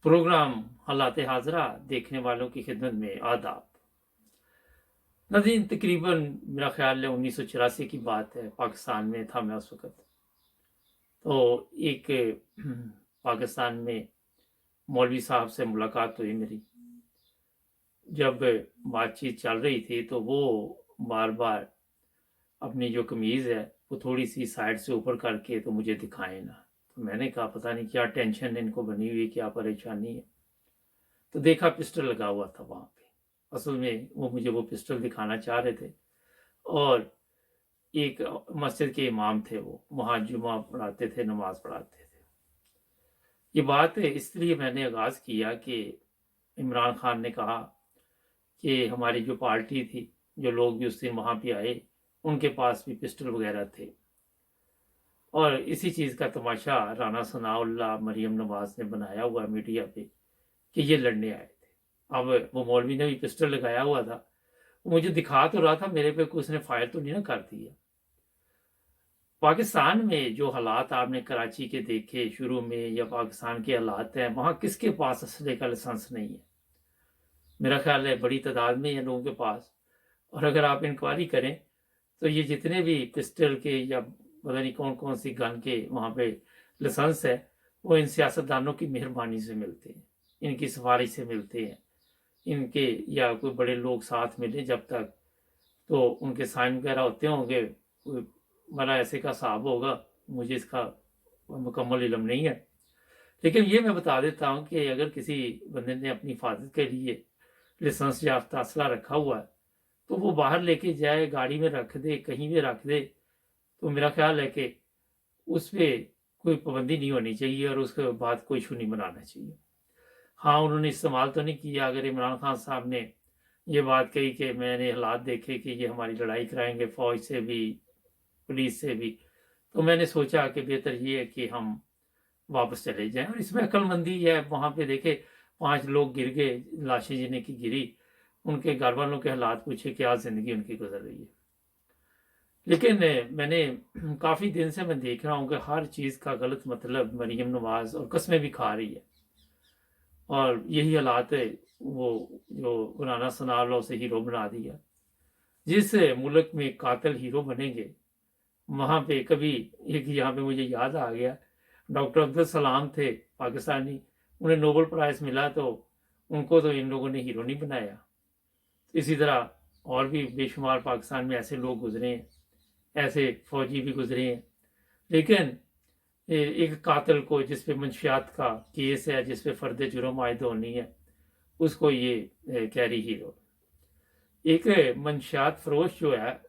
Programme हालात हाजरा देखने वालों की खिदमत में आदाब। नाज़रीन, तकरीबन मेरा ख्याल है 1984 की बात है। पाकिस्तान में था मैं उस वक़्त। तो एक पाकिस्तान में मौलवी साहब से मुलाकात हुई मेरी। जब बातचीत चल रही थी तो वो बार-बार अपनी जो कमीज़ है वो थोड़ी-सी साइड से ऊपर करके तो मुझे दिखाएँ ना। तो मैंने कहा पता नहीं क्या टेंशन इनको बनी हुई है, क्या परेशानी है। तो देखा पिस्टल लगा हुआ था वहाँ पे। असल में वो मुझे वो पिस्टल दिखाना चाह रहे थे और एक मस्जिद के इमाम थे वो, वहाँ जुमा पढ़ाते थे, नमाज़ पढ़ाते थे। ये बात इसलिए मैंने आगाज़ किया कि इमरान खान ने कहा कि हमारी जो पार्टी थी, जो लोग भी उस दिन वहाँ पे आए, उनके पास भी पिस्टल वग़ैरह थे। और इसी चीज़ का तमाशा राना सनाउल्लाह, मरियम नवाज़ ने बनाया हुआ है मीडिया पे कि ये लड़ने आए थे। अब वो मौलवी ने भी पिस्टल लगाया हुआ था। मुझे दिखा तो रहा था मेरे पे, कोई उसने फायर तो नहीं ना कर दिया। पाकिस्तान में जो हालात आपने कराची के देखे शुरू में, या पाकिस्तान के हालात हैं, वहाँ किसके पास असले का लाइसेंस नहीं है? मेरा ख्याल है बड़ी तादाद में है लोगों के पास। और अगर आप इंक्वायरी करें तो ये जितने भी पिस्टल के या पता नहीं कौन-कौन सी गन के वहाँ पे लाइसेंस है, वो इन सियासतदानों की मेहरबानी से मिलते हैं, इनकी सिफारिश से मिलते हैं। इनके या कोई बड़े लोग साथ मिले जब तक, तो उनके साइन वगैरह होते होंगे, कोई बड़ा ऐसे का हिसाब होगा, मुझे इसका मुकम्मल इल्म नहीं है। लेकिन ये मैं बता देता हूँ कि अगर किसी बंदे ने अपनी हिफाज़त के लिए लाइसेंस याफ्ता असला रखा हुआ है, तो वो बाहर लेके जाए, गाड़ी में रख दे, कहीं भी रख दे, तो मेरा ख्याल है कि उस पे कोई पाबंदी नहीं होनी चाहिए और उसके बाद कोई इश्यू नहीं बनाना चाहिए। हाँ, उन्होंने इस्तेमाल तो नहीं किया। अगर इमरान खान साहब ने ये बात कही कि मैंने हालात देखे कि ये हमारी लड़ाई कराएँगे फ़ौज से भी, पुलिस से भी, तो मैंने सोचा कि बेहतर ये है कि हम वापस चले जाएँ। और इसमें अक्लमंदी है। वहाँ पे देखे 5 लोग गिर गए, लाशें जिन्हें की गिरी, उनके घरवालों के हालात पूछे, क्या ज़िंदगी उनकी गुज़र रही है। लेकिन मैंने काफ़ी दिन से मैं देख रहा हूँ कि हर चीज़ का गलत मतलब मरियम नवाज़ और कस्में भी खा रही है। और यही हालात है, वो जो राना सनाउल्लाह उसे हीरो बना दिया। जिस मुल्क में कातिल हीरो बनेंगे, वहाँ पे कभी एक यहाँ पे मुझे याद आ गया, डॉक्टर अब्दुल सलाम थे पाकिस्तानी, उन्हें नोबेल प्राइज़ मिला तो उनको तो इन लोगों ने हीरो नहीं बनाया। इसी तरह और भी बेशुमार पाकिस्तान में ऐसे लोग गुज़रे हैं, ऐसे फ़ौजी भी गुज़रे हैं। लेकिन एक कातिल को जिस पे मंशियात का केस है, जिस पे फ़र्द जुर्म आयद होनी है, उसको ये कैरी हीरो। एक मंशियात फ़रोश जो है,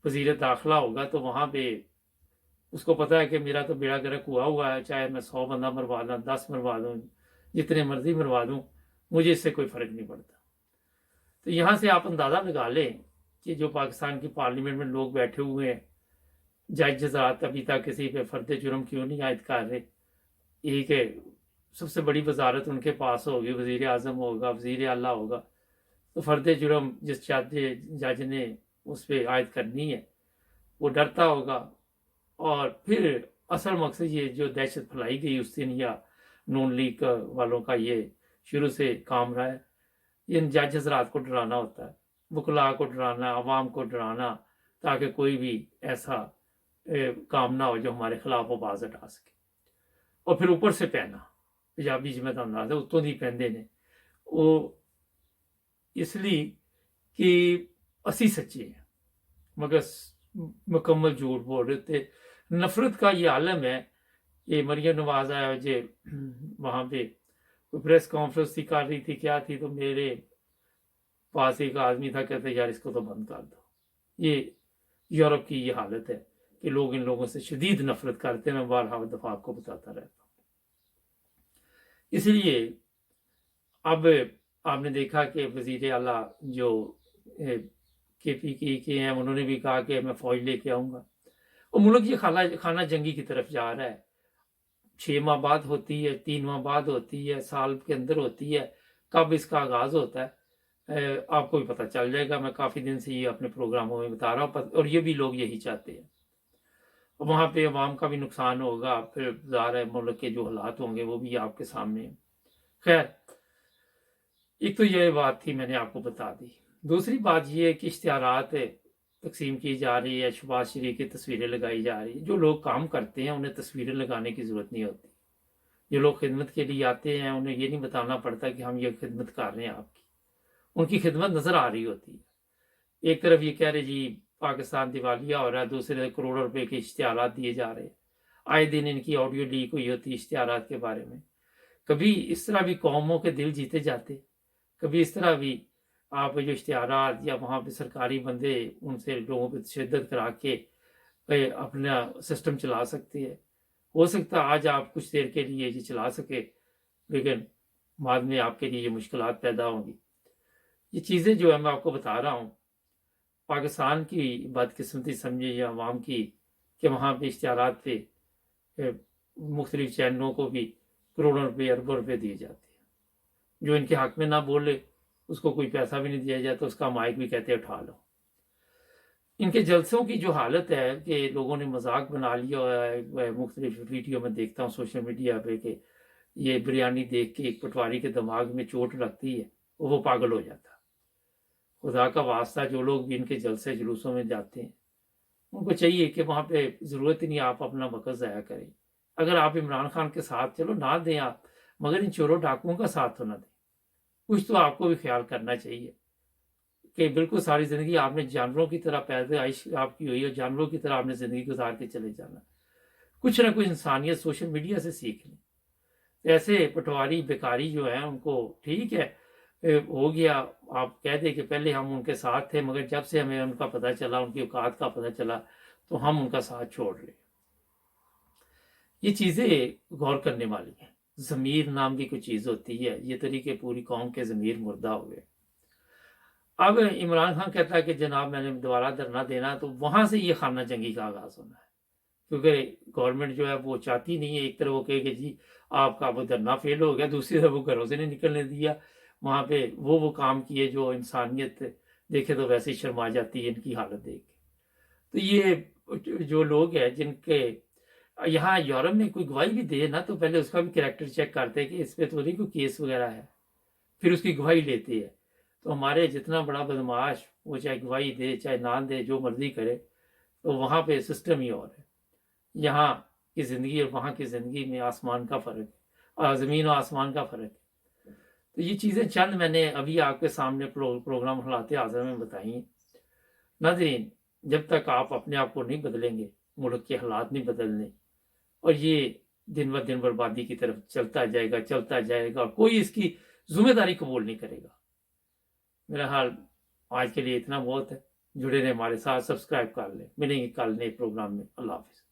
वज़ीर दाखिला होगा तो वहाँ पे उसको पता है कि मेरा तो बेड़ा गर्क हुआ है, चाहे मैं 100 बंदा मरवा दूँ, 10 मरवा दूँ, जितने मर्ज़ी मरवा दूँ, मुझे इससे कोई फ़र्क नहीं पड़ता। तो यहाँ से आप अंदाज़ा लगा लें कि जो पाकिस्तान की पार्लियामेंट में लोग बैठे हुए हैं, जज हज़रात अभी तक किसी पे फ़र्द जुर्म क्यों नहीं आयद कर रहे? एक है, सबसे बड़ी वज़ारत उनके पास होगी, वज़ीर आज़म होगा, वज़ीर आला होगा, तो फ़र्द जुर्म जिस जज ने उस पे आयद करनी है, वो डरता होगा। और फिर असल मकसद ये जो दहशत फैलाई गई उस दिन, या नून लीग वालों का ये शुरू से काम रहा है, इन जज हज़रात को डराना होता है, वकला को डराना, अवाम को डराना, ताकि कोई भी ऐसा काम ना हो जो हमारे खिलाफ आवाज़ उठा सके। और फिर ऊपर से पहना, पंजाबी च मैं तुहानू दसदा, उत्तों दी पहनदे ने वो, इसलिए कि असी सच्चे हैं, मगर मुकम्मल झूठ बोल रहे थे। नफरत का ये आलम है। ये मरियम नवाज आया जे वहाँ पे कोई प्रेस कॉन्फ्रेंस थी, कर रही थी, क्या थी, तो मेरे पास एक आदमी था, कहते यार इसको तो बंद कर दो। ये यूरोप की ये हालत है कि लोग इन लोगों से शदीद नफरत करते हैं। मैं बारहा दफा आपको बताता रहता हूँ। इसलिए अब आपने देखा कि वज़ीर आला जो केपीके के हैं, उन्होंने भी कहा कि मैं फ़ौज लेके आऊँगा। और मुल्क ये खाना जंगी की तरफ जा रहा है। 6 माह बाद होती है, 3 माह बाद होती है, साल के अंदर होती है, कब इसका आगाज़ होता है आपको भी पता चल जाएगा। मैं काफ़ी दिन से ये अपने प्रोग्रामों में बता रहा हूँ, और ये भी लोग यही चाहते हैं। वहाँ पे अवाम का भी नुकसान होगा, फिर ज़ाहिर है मुल्क के जो हालात होंगे वो भी आपके सामने हैं। खैर, एक तो ये बात थी, मैंने आपको बता दी। दूसरी बात ये है कि इश्तिहारात तकसीम की जा रही है, शहबाज शरीफ की तस्वीरें लगाई जा रही है। जो लोग काम करते हैं उन्हें तस्वीरें लगाने की ज़रूरत नहीं होती। जो लोग खिदमत के लिए आते हैं उन्हें ये नहीं बताना पड़ता कि हम ये खिदमत कर रहे हैं आपकी। उनकी खिदमत नज़र आ रही होती है। एक तरफ ये कह रहे जी पाकिस्तान दिवालिया हो रहा है, दूसरी तरफ करोड़ों रुपए के इश्तिहारात दिए जा रहे हैं। आए दिन इनकी ऑडियो लीक हुई होती है इश्तिहारात के बारे में। कभी इस तरह भी कौमों के दिल जीते जाते, कभी इस तरह भी आप जो इश्तिहारात या वहाँ पे सरकारी बंदे उनसे लोगों पे तशद्दुद करा के अपना सिस्टम चला सकते हैं। हो सकता है आज आप कुछ देर के लिए ये चला सके, लेकिन बाद में आपके लिए ये मुश्किलात पैदा होंगी। ये चीज़ें जो है मैं आपको बता रहा हूँ, पाकिस्तान की बदकिस्मती समझे या अवाम की, कि वहाँ पे इश्तिहारात पे मुख्तलिफ चैनलों को भी करोड़ों रुपये अरबों रुपये दिए जाते हैं। जो इनके हक में ना बोले उसको कोई पैसा भी नहीं दिया जाता, उसका माइक भी कहते हैं उठा लो। इनके जलसों की जो हालत है कि लोगों ने मजाक बना लिया है, मुख्तलिफ वीडियो में देखता हूँ सोशल मीडिया पे कि ये बिरयानी देख के एक पटवारी के दिमाग में चोट लगती है, वो पागल हो जाता है। खुदा का वास्ता, जो लोग भी इनके जलसे जुलूसों में जाते हैं उनको चाहिए कि वहाँ पे ज़रूरत ही नहीं आप अपना वक़्त ज़ाया करें। अगर आप इमरान खान के साथ चलो ना दें आप, मगर इन चोरों डाकुओं का साथ तो ना दें। कुछ तो आपको भी ख्याल करना चाहिए कि बिल्कुल सारी ज़िंदगी आपने जानवरों की तरह पैदाइश आपकी हुई है, जानवरों की तरह आपने ज़िंदगी गुजार के चले जाना। कुछ ना कुछ इंसानियत सोशल मीडिया से सीख लें। ऐसे पटवारी बेकारी जो हैं उनको ठीक है, हो गया, आप कह दें कि पहले हम उनके साथ थे, मगर जब से हमें उनका पता चला, उनकी औकात का पता चला, तो हम उनका साथ छोड़ रहे हैं। ये चीज़ें गौर करने वाली हैं। ज़मीर नाम की कोई चीज़ होती है, ये तरीके पूरी कौम के ज़मीर मुर्दा हो गए। अब इमरान खान कहता है कि जनाब मैंने दोबारा धरना देना, तो वहाँ से ये खाना जंगी का आगाज़ होना है। क्योंकि गवर्नमेंट जो है वो चाहती नहीं है, एक तरफ वो कहे कि जी आपका वो धरना फेल हो गया, दूसरी तरफ वो घरों से नहीं निकलने दिया, वहाँ पे वो काम किए जो इंसानियत देखे तो वैसे ही शर्मा जाती है इनकी हालत देख के। तो ये जो लोग हैं जिनके यहाँ यूरोप में कोई गवाही भी दे ना, तो पहले उसका भी कैरेक्टर चेक करते हैं कि इस पे तो नहीं कोई केस वगैरह है, फिर उसकी गवाही लेते हैं। तो हमारे जितना बड़ा बदमाश वो चाहे गवाही दे चाहे ना दे, जो मर्जी करे, तो वहाँ पे सिस्टम ही और है। यहाँ की ज़िंदगी और वहाँ की ज़िंदगी में आसमान का फ़र्क है, ज़मीन और आसमान का फ़र्क है। तो ये चीज़ें चंद मैंने अभी आपके सामने प्रोग्राम हलाते हाज़िर में बताई हैं। नाज़रीन, जब तक आप अपने आप को नहीं बदलेंगे, मुल्क के हालात नहीं बदलने, और ये दिन ब दिन बर्बादी की तरफ चलता जाएगा, और कोई इसकी ज़िम्मेदारी कबूल नहीं करेगा। मेरा हाल आज के लिए इतना बहुत है। जुड़े रहें हमारे साथ, सब्सक्राइब कर लें। मिलेंगे कल नए प्रोग्राम में। अल्लाह हाफ़िज़।